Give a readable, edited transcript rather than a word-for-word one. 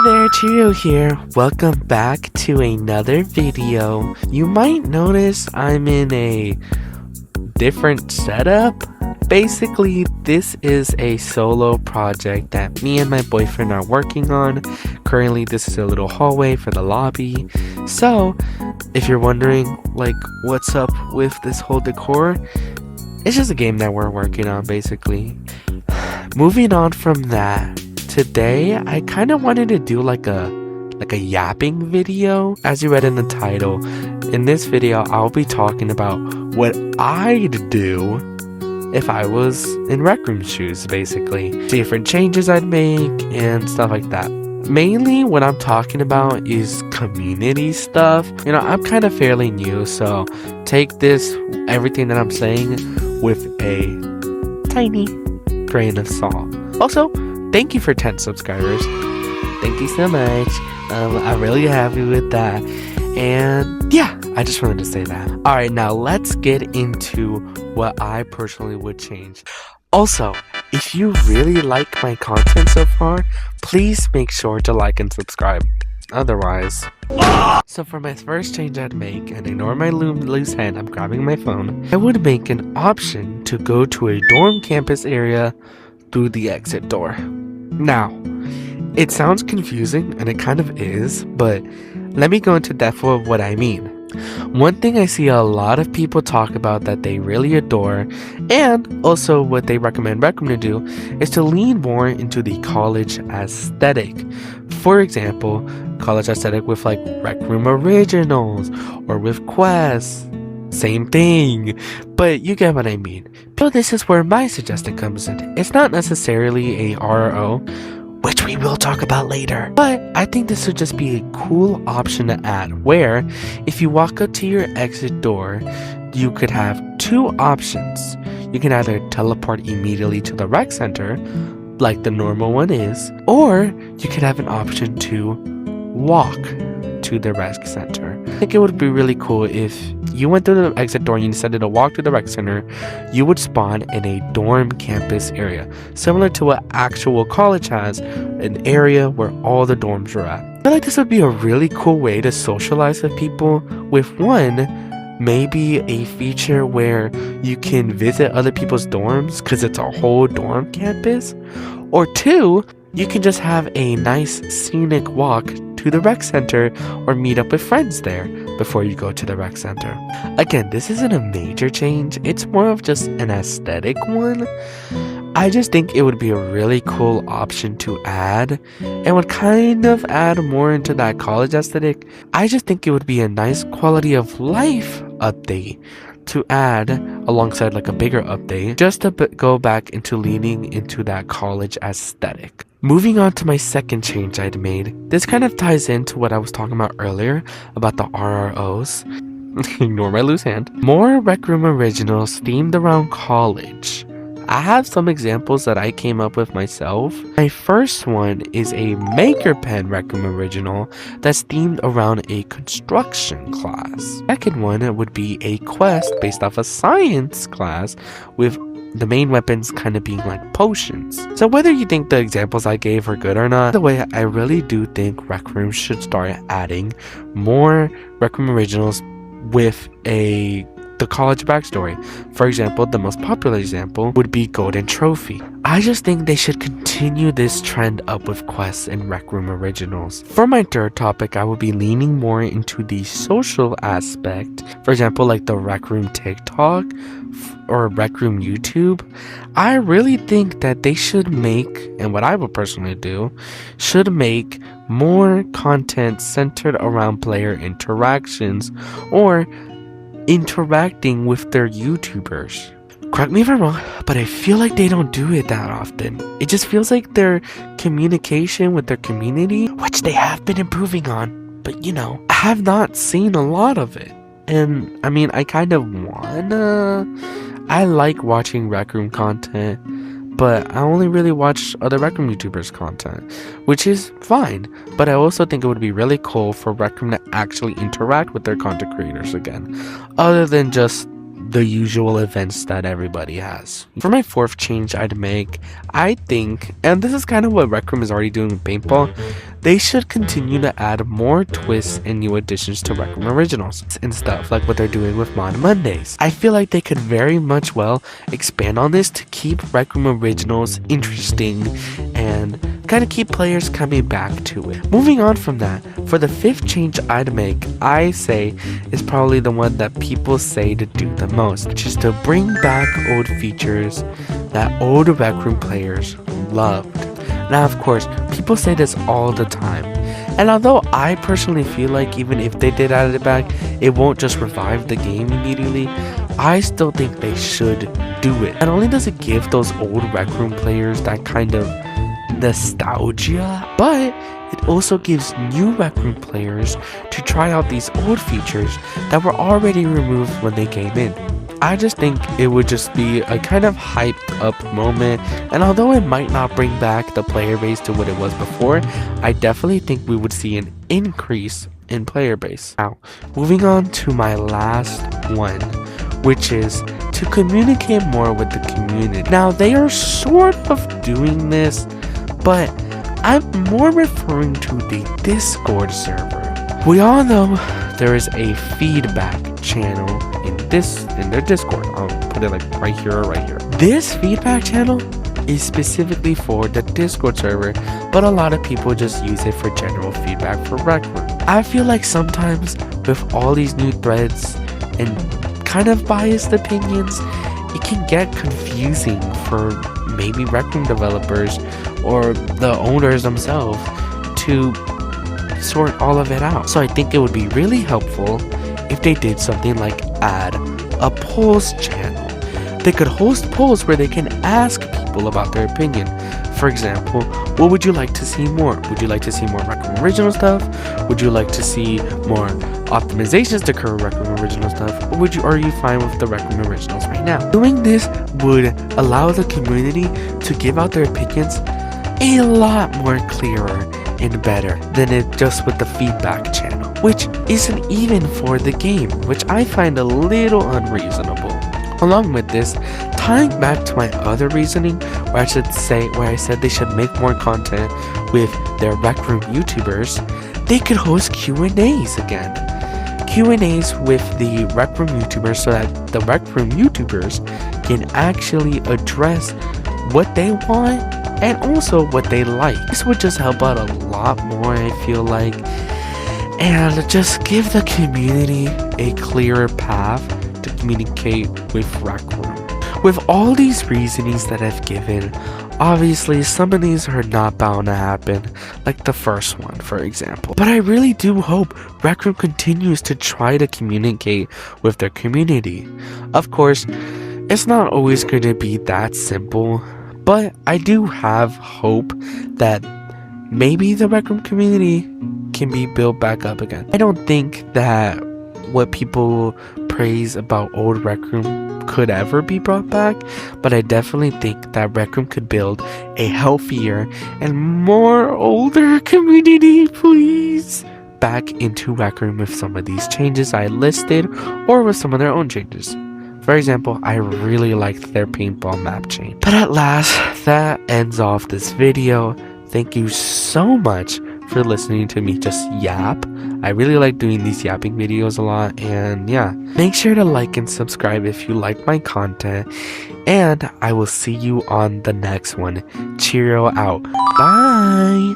there, Cheerio here. Welcome back to another video. You might notice I'm in a different setup. Basically, this is a solo project that me and my boyfriend are working on. Currently, this is a little hallway for the lobby. So, if you're wondering, like, what's up with this whole decor, it's just a game that we're working on, basically. Moving on from that, today I kind of wanted to do like a yapping video. As you read in the title, in this video I'll be talking about what I'd do if I was in RecRoom shoes, basically. Different changes I'd make and stuff like that. Mainly what I'm talking about is community stuff. You know, I'm kind of fairly new, so take this, everything that I'm saying, with a tiny grain of salt. Also, thank you for 10 subscribers. Thank you so much. I'm really happy with that. And yeah, I just wanted to say that. Alright, now let's get into what I personally would change. Also, if you really like my content so far, please make sure to like and subscribe. Otherwise... So for my first change I'd make, and ignore my loose hand, I'm grabbing my phone, I would make an option to go to a dorm campus area through the exit door. Now, it sounds confusing, and it kind of is, but let me go into depth of what I mean. One thing I see a lot of people talk about that they really adore, and also what they recommend RecRoom to do, is to lean more into the college aesthetic. For example, college aesthetic with like RecRoom Originals, or with quests. Same thing, but you get what I mean. So this is where my suggestion comes in. It's not necessarily a RRO, which we will talk about later, but I think this would just be a cool option to add, where if you walk up to your exit door, you could have two options. You can either teleport immediately to the rec center, like the normal one is, or you could have an option to walk to the rec center. I think it would be really cool if you went through the exit door and you decided to walk to the rec center, you would spawn in a dorm campus area, similar to what actual college has, an area where all the dorms are at. I feel like this would be a really cool way to socialize with people, with one, maybe a feature where you can visit other people's dorms because it's a whole dorm campus, or two, you can just have a nice scenic walk to the rec center or meet up with friends there before you go to the rec center. Again, this isn't a major change, it's more of just an aesthetic one. I just think it would be a really cool option to add and would kind of add more into that college aesthetic. I just think it would be a nice quality of life update to add alongside like a bigger update, just to go back into leaning into that college aesthetic. Moving on to my second change I'd made. This kind of ties into what I was talking about earlier about the RROs. Ignore my loose hand. More RecRoom Originals themed around college. I have some examples that I came up with myself. My first one is a Maker Pen RecRoom Original that's themed around a construction class. Second one would be a quest based off a science class with the main weapons kind of being like potions. So whether you think the examples I gave are good or not, the way I really do think RecRoom should start adding more RecRoom Originals with the college backstory. For example, the most popular example would be Golden Trophy. I just think they should continue this trend up with quests and RecRoom Originals. For my third topic, I would be leaning more into the social aspect. For example, like the RecRoom TikTok or RecRoom YouTube. I really think that they should make, and what I would personally do, should make more content centered around player interactions or interacting with their YouTubers. Correct me if I'm wrong, but I feel like they don't do it that often. It just feels like their communication with their community, which they have been improving on, but you know, I have not seen a lot of it. And I mean, I kind of wanna... I like watching RecRoom content, but I only really watch other RecRoom YouTubers content, which is fine, but I also think it would be really cool for RecRoom to actually interact with their content creators again, other than just the usual events that everybody has. For my fourth change I'd make, I think, and this is kind of what RecRoom is already doing with paintball, they should continue to add more twists and new additions to RecRoom Originals and stuff like what they're doing with Mod Mondays. I feel like they could very much well expand on this to keep RecRoom Originals interesting and kind of keep players coming back to it. Moving on from that, for the fifth change I'd make, I say is probably the one that people say to do the most, which is to bring back old features that old RecRoom players loved. Now, of course, people say this all the time, and although I personally feel like even if they did add it back, it won't just revive the game immediately, I still think they should do it. Not only does it give those old RecRoom players that kind of nostalgia, but it also gives new RecRoom players to try out these old features that were already removed when they came in. I just think it would just be a kind of hyped up moment, and although it might not bring back the player base to what it was before, I definitely think we would see an increase in player base. Now, moving on to my last one, which is to communicate more with the community. Now, they are sort of doing this, but I'm more referring to the Discord server. We all know there is a feedback channel in their Discord. I'll put it like right here or right here. This feedback channel is specifically for the Discord server, but a lot of people just use it for general feedback for RecRoom. I feel like sometimes with all these new threads and kind of biased opinions, it can get confusing for maybe RecRoom developers or the owners themselves to sort all of it out. So I think it would be really helpful if they did something like add a polls channel. They could host polls where they can ask people about their opinion. For example, what would you like to see more? Would you like to see more RecRoom Original stuff? Would you like to see more optimizations to current RecRoom Original stuff? Or are you fine with the RecRoom Originals right now? Doing this would allow the community to give out their opinions a lot more clearer and better than it just with the feedback channel, which isn't even for the game, which I find a little unreasonable. Along with this, tying back to my other reasoning, where I said they should make more content with their RecRoom YouTubers, they could host Q&As again. Q&As with the RecRoom YouTubers so that the RecRoom YouTubers can actually address what they want and also what they like. This would just help out a lot more, I feel like, and just give the community a clearer path to communicate with RecRoom. With all these reasonings that I've given, obviously some of these are not bound to happen, like the first one, for example. But I really do hope RecRoom continues to try to communicate with their community. Of course, it's not always going to be that simple, but I do have hope that maybe the RecRoom community can be built back up again. I don't think that what people praise about old RecRoom could ever be brought back, but I definitely think that RecRoom could build a healthier and more older community, please, back into RecRoom with some of these changes I listed or with some of their own changes. For example, I really liked their paintball map change. But at last, that ends off this video. Thank you so much for listening to me just yap. I really like doing these yapping videos a lot, and yeah, make sure to like and subscribe if you like my content, and I will see you on the next one. Cheerio out. Bye!